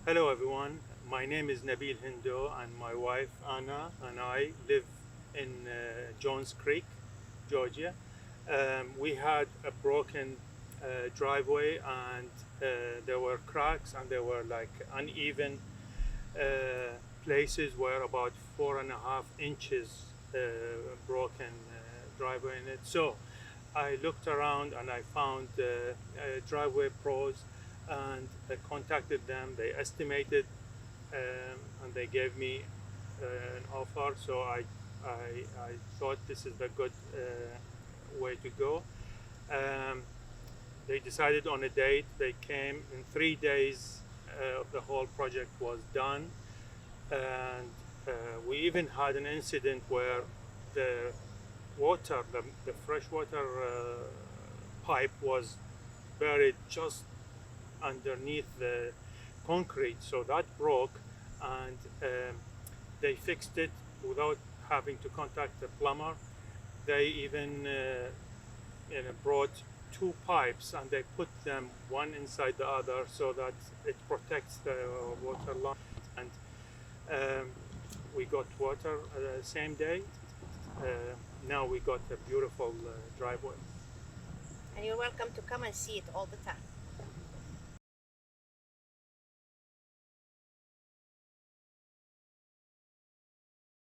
Hello everyone, my name is Nabeel Hendow and my wife Anna and I live in Jones Creek, Georgia. We had a broken driveway and there were cracks and there were like uneven places where about 4.5 inches broken driveway in it. So I looked around and I found driveway pros and I contacted them. They estimated and they gave me an offer. So I thought this is a good way to go. Um, they decided on a date. They came in 3 days. The whole project was done, and we even had an incident where the water, the freshwater pipe was buried just underneath the concrete, so that broke, and they fixed it without having to contact the plumber. They even brought two pipes and they put them one inside the other so that it protects the water line. And we got water the same day. Now we got a beautiful driveway. And you're welcome to come and see it all the time.